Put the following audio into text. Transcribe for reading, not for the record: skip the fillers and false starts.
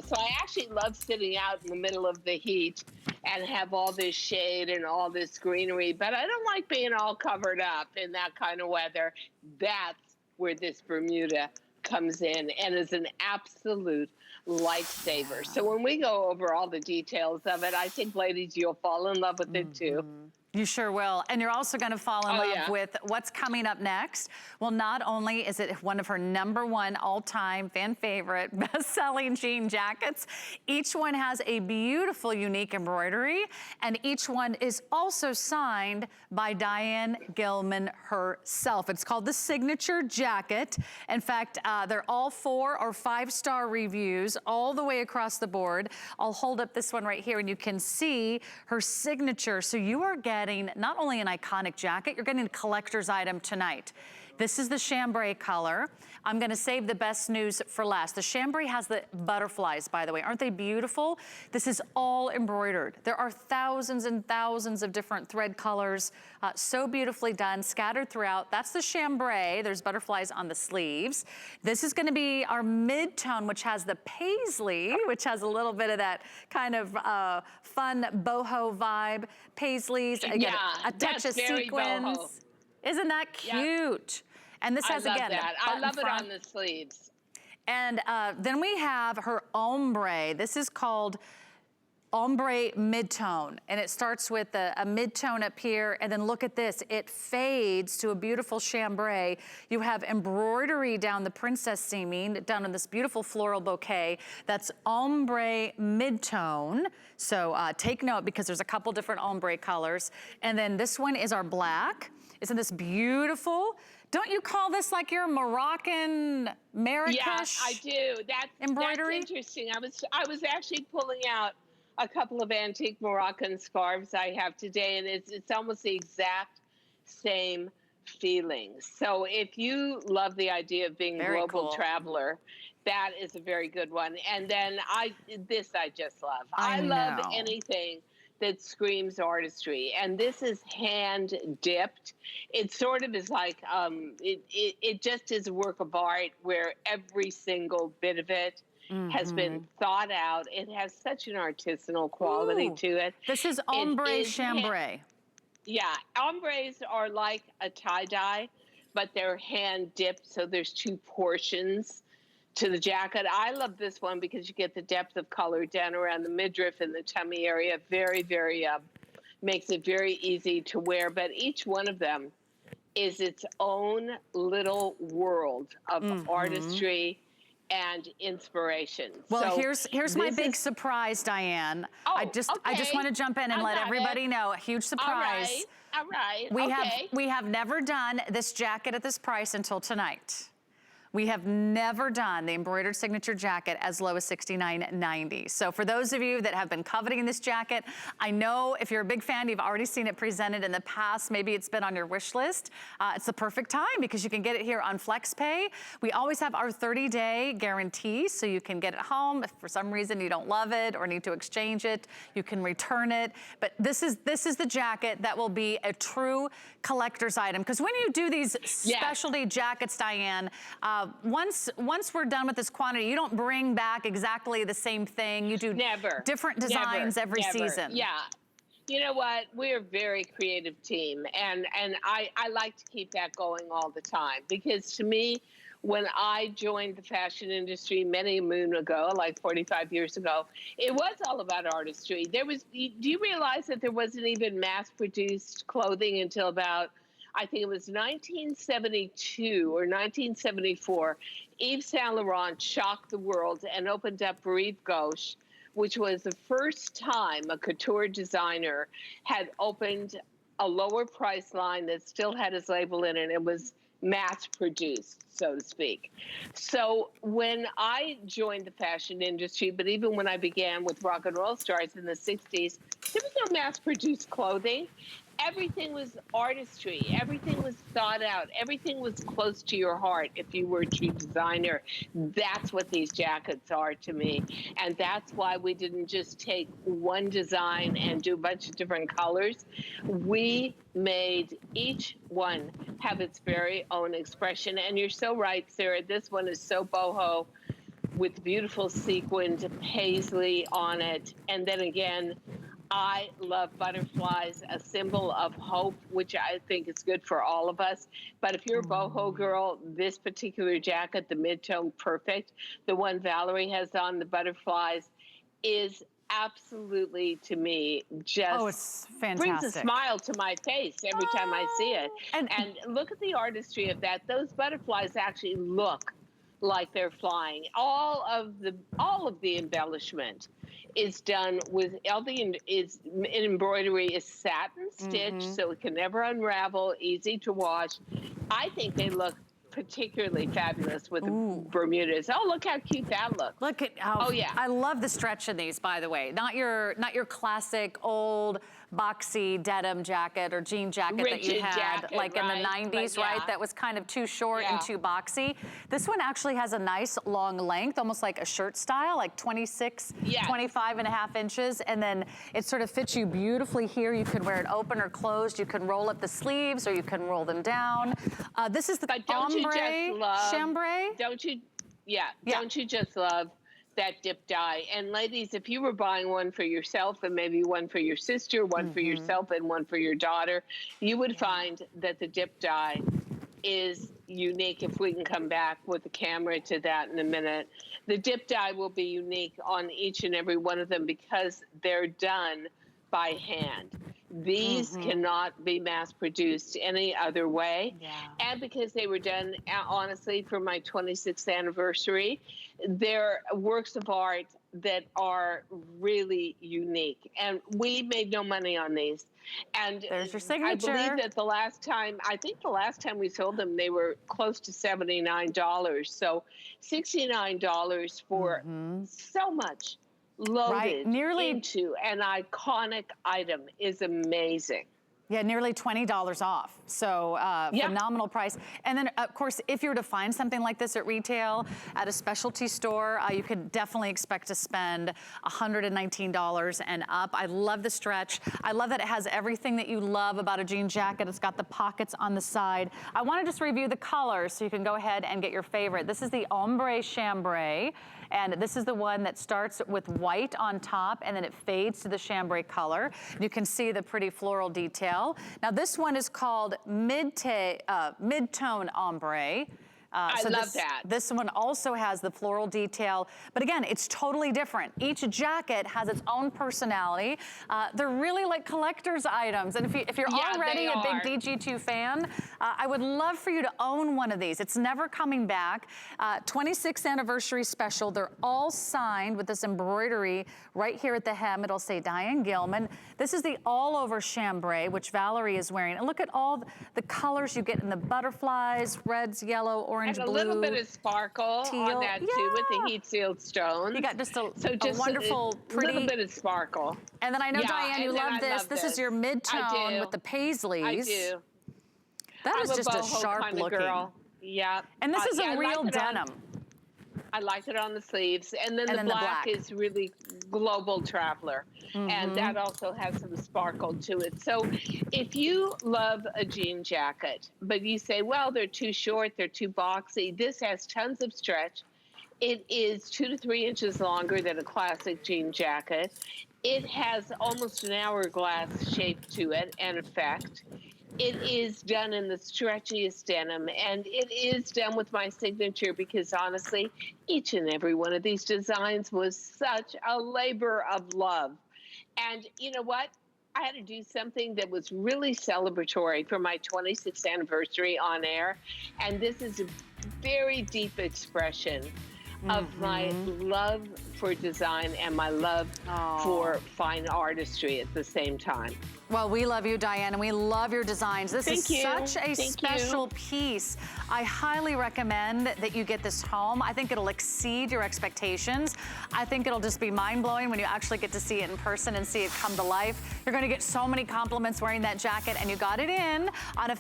So I actually love sitting out in the middle of the heat and have all this shade and all this greenery, but I don't like being all covered up in that kind of weather. That's where this Bermuda comes in and is an absolute lifesaver. So when we go over all the details of it, I think, ladies, you'll fall in love with it too. You sure will. And you're also going to fall in love with what's coming up next. Well, not only is it one of her #1 all-time fan favorite best-selling jean jackets, each one has a beautiful, unique embroidery, and each one is also signed by Diane Gilman herself. It's called the Signature Jacket. In fact, they're all 4- or 5-star reviews all the way across the board. I'll hold up this one right here, and you can see her signature. So you are getting not only an iconic jacket, you're getting a collector's item tonight. This is the chambray color. I'm gonna save the best news for last. The chambray has the butterflies, by the way. Aren't they beautiful? This is all embroidered. There are thousands and thousands of different thread colors, so beautifully done, scattered throughout. That's the chambray. There's butterflies on the sleeves. This is gonna be our mid-tone, which has the paisley, which has a little bit of that kind of fun boho vibe. Paisleys, again, a touch of sequins. Boho. Isn't that cute? Yep. And this has, again, I love it on the sleeves. And then we have her ombre. This is called ombre mid-tone, and it starts with a mid-tone up here, and then look at this. It fades to a beautiful chambray. You have embroidery down the princess seaming, down in this beautiful floral bouquet. That's ombre mid-tone. So take note, because there's a couple different ombre colors. And then this one is our black. Isn't this beautiful? Don't you call this like your Moroccan Marrakesh? Yeah, I do. Embroidery? That's interesting. I was actually pulling out a couple of antique Moroccan scarves I have today, and it's almost the exact same feeling. So if you love the idea of being a global traveler, that is a very good one. And then I just love. I love anything that screams artistry, and this is hand dipped. It sort of is like it just is a work of art where every single bit of it has been thought out. It has such an artisanal quality to it. This is ombre chambray. Yeah, ombres are like a tie-dye, but they're hand dipped, so there's 2 portions to the jacket. I love this one because you get the depth of color down around the midriff and the tummy area. Very, very, makes it very easy to wear, but each one of them is its own little world of artistry and inspiration. Well, so here's my big surprise, Diane. I just want to jump in and let everybody know, a huge surprise. All right. We have never done this jacket at this price until tonight. We have never done the embroidered signature jacket as low as $69.90. So for those of you that have been coveting this jacket, I know if you're a big fan, you've already seen it presented in the past. Maybe it's been on your wish list. It's the perfect time because you can get it here on FlexPay. We always have our 30-day guarantee, so you can get it home. If for some reason you don't love it or need to exchange it, you can return it. But this is the jacket that will be a true collector's item. Because when you do these specialty jackets, Diane, once we're done with this quantity, you don't bring back exactly the same thing. You do different designs every season. Yeah. You know what? We're a very creative team, and I like to keep that going all the time, because to me, when I joined the fashion industry many a moon ago, like 45 years ago, it was all about artistry. Do you realize that there wasn't even mass-produced clothing until about, I think it was 1972 or 1974, Yves Saint Laurent shocked the world and opened up Brive Gauche, which was the first time a couture designer had opened a lower price line that still had his label in it. It was mass produced, so to speak. So when I joined the fashion industry, but even when I began with rock and roll stars in the 60s, there was no mass produced clothing. Everything was artistry. Everything was thought out. Everything was close to your heart if you were a true designer. That's what these jackets are to me. And that's why we didn't just take one design and do a bunch of different colors. We made each one have its very own expression. And you're so right, Sarah. This one is so boho. with beautiful sequined paisley on it. And then again, I love butterflies, a symbol of hope, which I think is good for all of us. But if you're a boho girl, this particular jacket, the mid-tone perfect, the one Valerie has on, the butterflies, is absolutely, to me, just it's fantastic. Brings a smile to my face every time I see it. And look at the artistry of that. Those butterflies actually look like they're flying. All of the embellishment is done with embroidery is satin stitch, so it can never unravel, easy to wash. I think they look particularly fabulous with the Bermudas. Oh, look how cute that looks. Look at how, I love the stretch in these, by the way. Not your classic old boxy denim jacket or jean jacket that you had like in the 90s, right? That was kind of too short and too boxy. This one actually has a nice long length, almost like a shirt style, like 26, 25 and a half inches. And then it sort of fits you beautifully here. You can wear it open or closed. You can roll up the sleeves or you can roll them down. This is the ombre chambray. Don't you just love that dip dye? And ladies, if you were buying one for yourself and maybe one for your sister, one for yourself and one for your daughter, you would find that the dip dye is unique. If we can come back with the camera to that in a minute, the dip dye will be unique on each and every one of them because they're done by hand. These cannot be mass produced any other way. And because they were done, honestly, for my 26th anniversary, they're works of art that are really unique. And we made no money on these. And there's your signature. I believe that I think the last time we sold them, they were close to $79. So $69 for so much loaded into an iconic item is amazing. Yeah, nearly $20 off. So phenomenal price. And then, of course, if you were to find something like this at retail, at a specialty store, you could definitely expect to spend $119 and up. I love the stretch. I love that it has everything that you love about a jean jacket. It's got the pockets on the side. I want to just review the colors so you can go ahead and get your favorite. This is the ombre chambray. And this is the one that starts with white on top and then it fades to the chambray color. You can see the pretty floral detail. Now this one is called mid-tone ombre. I love that. This one also has the floral detail, but again, it's totally different. Each jacket has its own personality. They're really like collector's items. And if you're already a big DG2 fan, I would love for you to own one of these. It's never coming back. 26th anniversary special. They're all signed with this embroidery right here at the hem. It'll say Diane Gilman. This is the all over chambray, which Valerie is wearing. And look at all the colors you get in the butterflies, reds, yellow, orange, and a blue, little bit of sparkle teal. On that too with the heat sealed stones. You got just a wonderful, pretty little bit of sparkle. And then I know, Diane, you love this. This is your mid-tone with the paisleys. I do. That is just a sharp kind of looking. Girl. Yeah. And this is a real denim. I like it on the sleeves. And then the black is really global traveler. And that also has some sparkle to it. So if you love a jean jacket, but you say, well, they're too short, they're too boxy, this has tons of stretch. It is 2 to 3 inches longer than a classic jean jacket. It has almost an hourglass shape to it and effect. It is done in the stretchiest denim, and it is done with my signature because, honestly, each and every one of these designs was such a labor of love. And you know what? I had to do something that was really celebratory for my 26th anniversary on air, and this is a very deep expression of my love for design and my love for fine artistry at the same time. Well, we love you, Diane, and we love your designs. This is such a special piece. I highly recommend that you get this home. I think it'll exceed your expectations. I think it'll just be mind-blowing when you actually get to see it in person and see it come to life. You're going to get so many compliments wearing that jacket, and you got it in on a